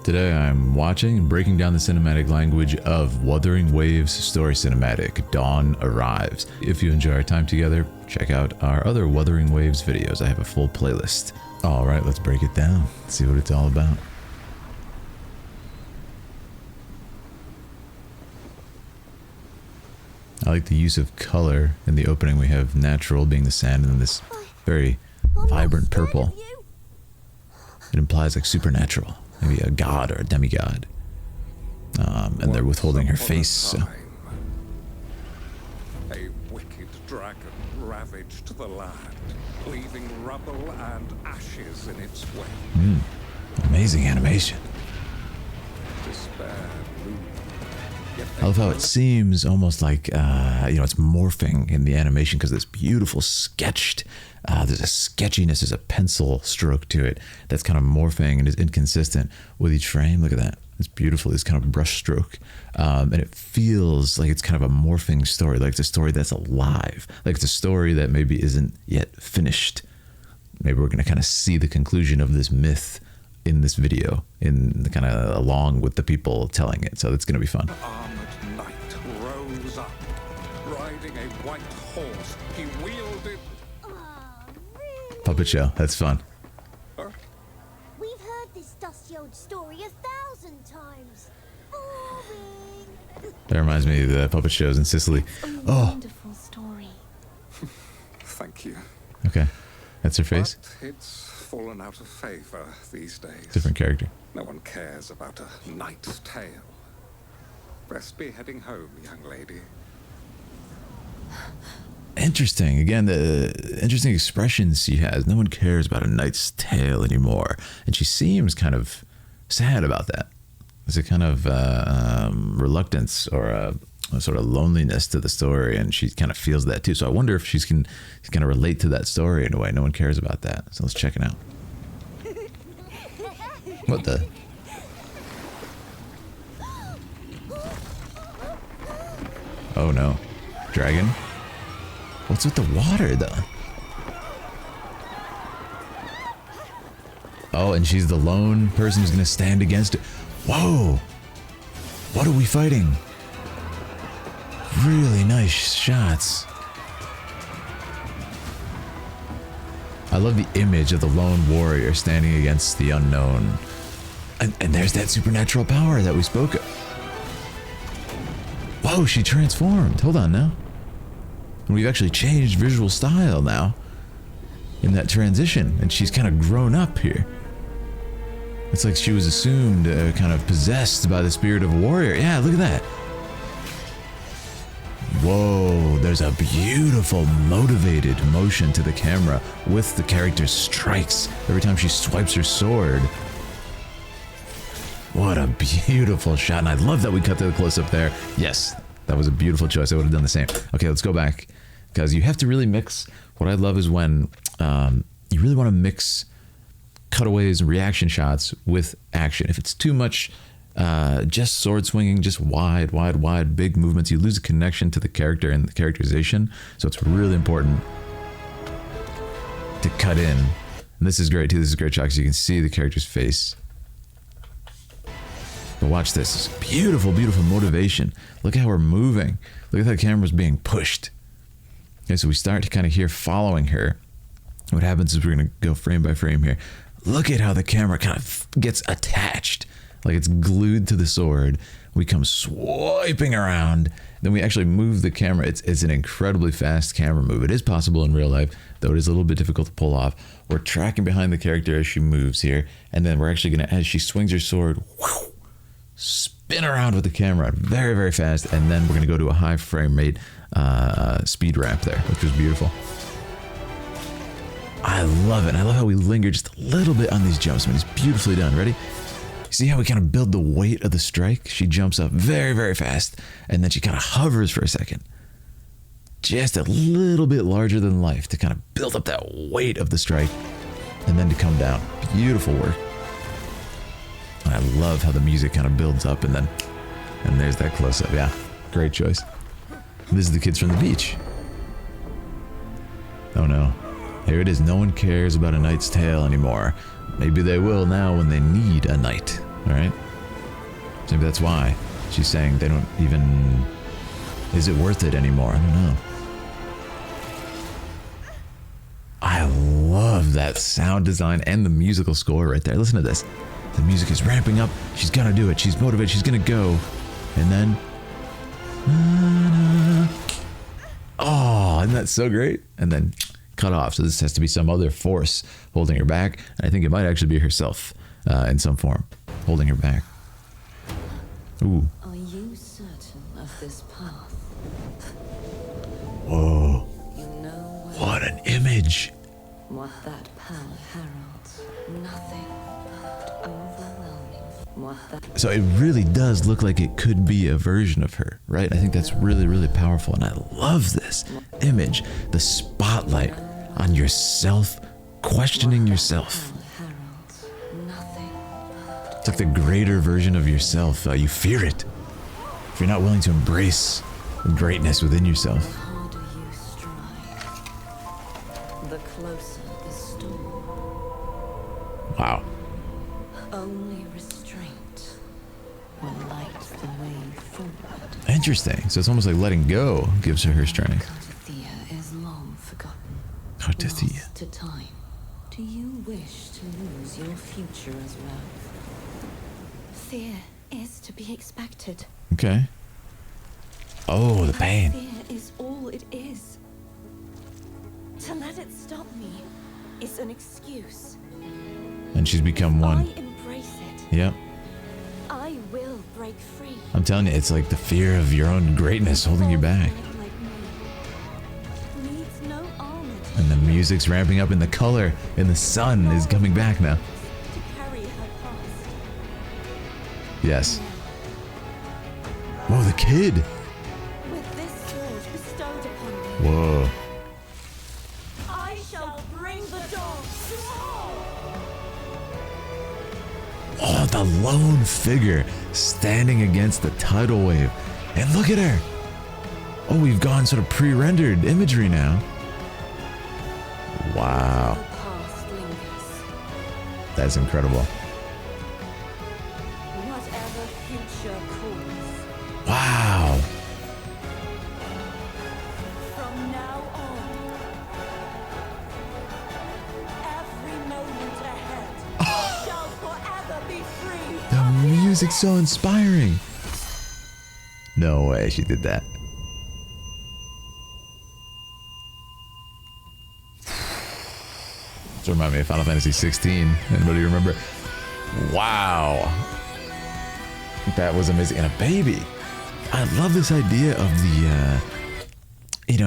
Today I'm watching and breaking down the cinematic language of Wuthering Waves story cinematic, Dawn Arrives. If you enjoy our time together, check out our other Wuthering Waves videos. I have a full playlist. Alright, let's break it down, see what it's all about. I like the use of color. In the opening we have natural being the sand and this very vibrant purple. It implies like supernatural, maybe a god or a demigod. And they're withholding her face. So. A wicked dragon ravaged the land, leaving rubble and ashes in its wake. Amazing animation. Despair loomed. I love how it seems almost like, it's morphing in the animation because it's beautiful sketched. There's a sketchiness, there's a pencil stroke to it that's kind of morphing and is inconsistent with each frame. Look at that. It's beautiful, this kind of brush stroke. And it feels like it's kind of a morphing story, like it's a story that's alive. Like it's a story that maybe isn't yet finished. Maybe we're going to kind of see the conclusion of this myth in this video, in the kind of along with the people telling it. So it's going to be fun. Armored knight rose up, riding a white horse. He wielded. Puppet show, that's fun. We've heard this dusty old story 1,000 times. Boring. That reminds me of the puppet shows in Sicily. Oh, Wonderful story. Thank you. okay. That's her face. But it's fallen out of favor these days. Different character. No one cares about a knight's tale. Best be heading home, young lady. Interesting. Again, the interesting expressions she has. No one cares about a knight's tale anymore. And she seems kind of sad about that. There's a kind of reluctance or a sort of loneliness to the story, and she kind of feels that too. So I wonder if she's can kind of relate to that story in a way. No one cares about that. So let's check it out. What the? Oh no. Dragon? What's with the water though? Oh, and she's the lone person who's gonna stand against it. Whoa! What are we fighting? Really nice shots. I love the image of the lone warrior standing against the unknown. And there's that supernatural power that we spoke of. Whoa, she transformed. Hold on now. And we've actually changed visual style now in that transition. And she's kind of grown up here. It's like she was assumed kind of possessed by the spirit of a warrior. Yeah, look at that. Whoa, there's a beautiful motivated motion to the camera with the character's strikes every time she swipes her sword. What a beautiful shot, and I love that we cut to the close-up there. Yes, that was a beautiful choice. I would have done the same. Okay, let's go back, because you have to really mix. What I love is when you really want to mix cutaways and reaction shots with action. If it's too much just sword swinging, just wide, big movements, you lose a connection to the character and the characterization. So it's really important to cut in. And this is great too. This is a great shot because you can see the character's face. But watch this. Beautiful, beautiful motivation. Look at how we're moving. Look at how the camera's being pushed. Okay, so we start to kind of hear following her. What happens is we're going to go frame by frame here. Look at how the camera kind of gets attached. Like it's glued to the sword. We come swiping around. Then we actually move the camera. It's an incredibly fast camera move. It is possible in real life, though it is a little bit difficult to pull off. We're tracking behind the character as she moves here. And then we're actually going to, as she swings her sword, whoosh, spin around with the camera very, very fast. And then we're going to go to a high frame rate speed ramp there, which was beautiful. I love it. I love how we linger just a little bit on these jumps. I mean, it's beautifully done. Ready? See how we kind of build the weight of the strike? She jumps up very, very fast, and then she kind of hovers for a second. Just a little bit larger than life to kind of build up that weight of the strike, and then to come down. Beautiful work. And I love how the music kind of builds up, and there's that close-up. Yeah, great choice. This is the kids from the beach. Oh no. Here it is. No one cares about A Knight's Tale anymore. Maybe they will now when they need a knight. All right. So maybe that's why she's saying they don't even. Is it worth it anymore? I don't know. I love that sound design and the musical score right there. Listen to this. The music is ramping up. She's gonna do it. She's motivated. She's gonna go. And then. Oh, isn't that so great? And then cut off. So this has to be some other force holding her back. And I think it might actually be herself in some form holding her back. Ooh. Are you certain of this path? Whoa. You know What an image. what that power heralds. Nothing but overwhelming. What that So it really does look like it could be a version of her, right? I think that's really, really powerful. And I love this image. The spotlight on yourself, questioning yourself. power heralds. Nothing. It's like the greater version of yourself. You fear it. If you're not willing to embrace the greatness within yourself. The harder you strive, the closer the storm. Wow. Only restraint will light the way forward. Interesting. So it's almost like letting go gives her strength. Cartithia is long forgotten. Cartithia. Lost to time. Do you wish to lose your future as well? Fear is to be expected. Okay. Oh, the pain. Fear is all it is. To let it stop me is an excuse. And she's become I one. embrace it. Yep. I will break free. I'm telling you, it's like the fear of your own greatness holding you back. Like me. Needs no armor And the music's ramping up and the color and the sun is coming back now. to carry her past. Yes. Whoa, the kid. With this sword bestowed upon me, Whoa. I shall bring the dawn. Oh, the lone figure standing against the tidal wave. And look at her. Oh, we've gone sort of pre-rendered imagery now. Wow. The past lingers. That's incredible. Whatever future calls, Wow. from now on, every moment ahead shall forever be free. The music's so inspiring. No way she did that. This reminds me of Final Fantasy 16. Anybody remember? Wow. That was amazing. And a baby. I love this idea of the,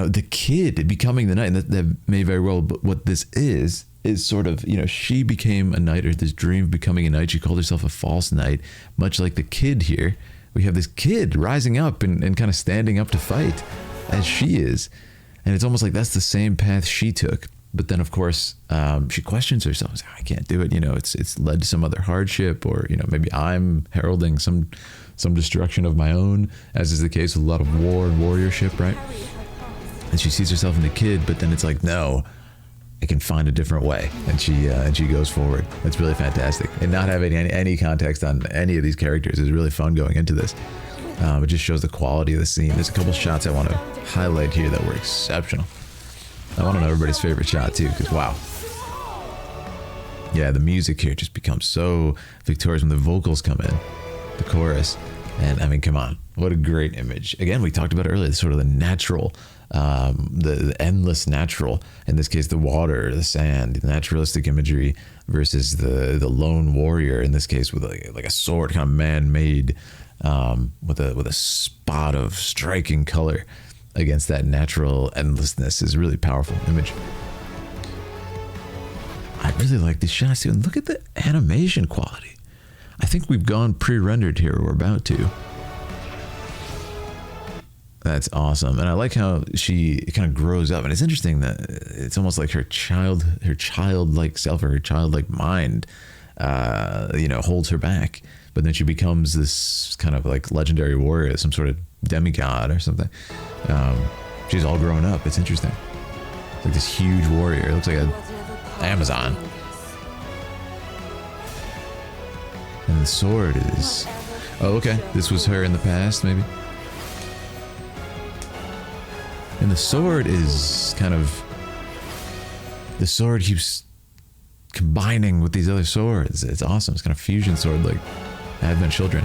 the kid becoming the knight. And that may very well, but what this is sort of, she became a knight, or this dream of becoming a knight. She called herself a false knight, much like the kid here. We have this kid rising up and kind of standing up to fight as she is. And it's almost like that's the same path she took. But then, of course, she questions herself. She's like, I can't do it. It's led to some other hardship, or maybe I'm heralding some destruction of my own, as is the case with a lot of war and warriorship, right? And she sees herself in the kid, but then it's like, no, I can find a different way, and she goes forward. It's really fantastic, and not having any context on any of these characters is really fun going into this. It just shows the quality of the scene. There's a couple shots I want to highlight here that were exceptional. I want to know everybody's favorite shot too, because wow. Yeah, the music here just becomes so victorious when the vocals come in, the chorus. And I mean, come on, what a great image. Again, we talked about it earlier, sort of the natural, the endless natural, in this case, the water, the sand, the naturalistic imagery versus the lone warrior, in this case, with like a sword, kind of man-made, with a spot of striking color against that natural endlessness is a really powerful image. I really like these shots too. And look at the animation quality. I think we've gone pre-rendered here. We're about to. That's awesome. And I like how she kind of grows up. And it's interesting that it's almost like her childlike self, or her childlike mind, holds her back. But then she becomes this kind of like legendary warrior, some sort of demigod or something. She's all grown up. It's interesting. It's like this huge warrior. It looks like an Amazon. And the sword is... Oh, okay. This was her in the past, maybe? And the sword is kind of... The sword keeps combining with these other swords. It's awesome. It's kind of fusion sword like Advent Children.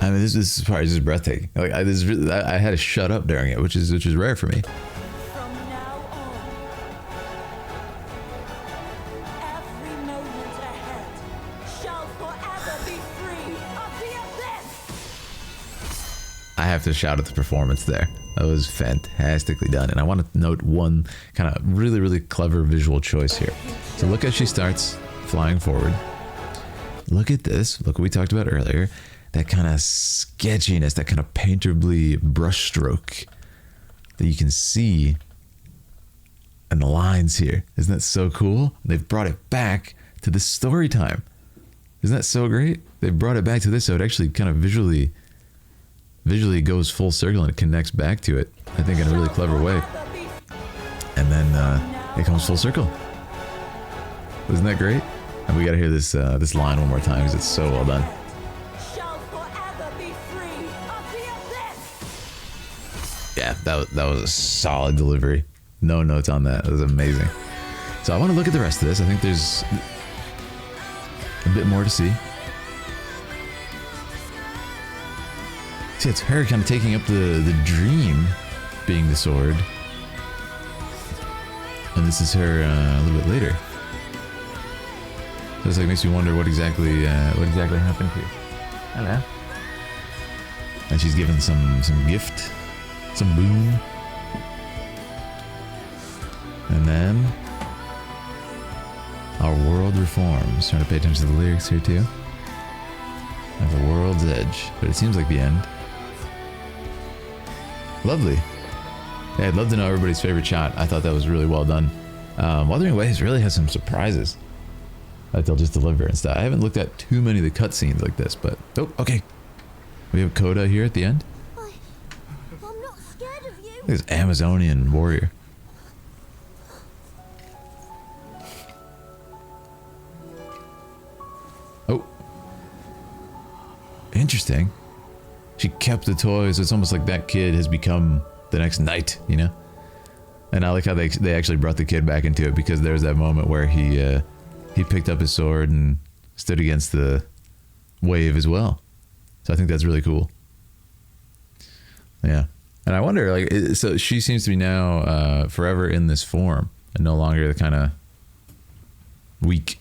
I mean, this part is just breathtaking. Like, I had to shut up during it, which is rare for me. From now on, every moment ahead shall forever be free of the abyss. I have to shout at the performance there. That was fantastically done. And I want to note one kind of really, really clever visual choice here. So look as she starts flying forward. Look at this. Look what we talked about earlier. That kind of sketchiness, that kind of painterly brushstroke that you can see in the lines here. Isn't that so cool? They've brought it back to the story time. Isn't that so great? They brought it back to this, so it actually kind of visually goes full circle and it connects back to it, I think, in a really clever way. And then it comes full circle. Isn't that great? And we gotta hear this this line one more time because it's so well done. Yeah, that was a solid delivery. No notes on that. That was amazing. So I want to look at the rest of this. I think there's a bit more to see. See, it's her kind of taking up the dream being the sword. And this is her a little bit later. So it's like makes me wonder what exactly happened here. Hello. And she's given some gift. Some boon. And then our world reforms. Trying to pay attention to the lyrics here too. At the world's edge. But it seems like the end. Lovely. Yeah, I'd love to know everybody's favorite shot. I thought that was really well done. Wuthering Waves really has some surprises that they'll just deliver and stuff. I haven't looked at too many of the cutscenes like this, but... Oh, okay. We have Coda here at the end. I'm not scared of you. This Amazonian warrior. Oh. Interesting. She kept the toys. It's almost like that kid has become the next knight, you know? And I like how they actually brought the kid back into it, because there's that moment where he picked up his sword and stood against the wave as well. So I think that's really cool. Yeah. And I wonder, like, so she seems to be now forever in this form and no longer the kind of weak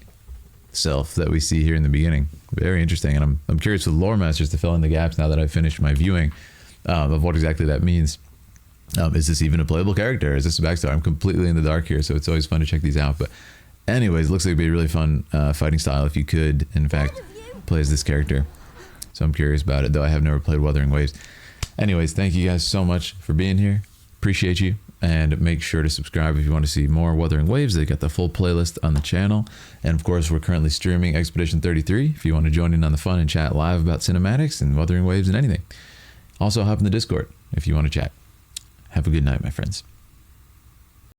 self that we see here in the beginning. Very interesting. And I'm curious with lore masters to fill in the gaps now that I've finished my viewing of what exactly that means. Is this even a playable character? Is this a backstory? I'm completely in the dark here, so it's always fun to check these out. But anyways, it looks like it'd be a really fun fighting style if you could, in fact, play as this character. So I'm curious about it, though I have never played Wuthering Waves. Anyways, thank you guys so much for being here. Appreciate you. And make sure to subscribe if you want to see more Wuthering Waves. They got the full playlist on the channel. And of course, we're currently streaming Expedition 33 if you want to join in on the fun and chat live about cinematics and Wuthering Waves and anything. Also, hop in the Discord if you want to chat. Have a good night, my friends.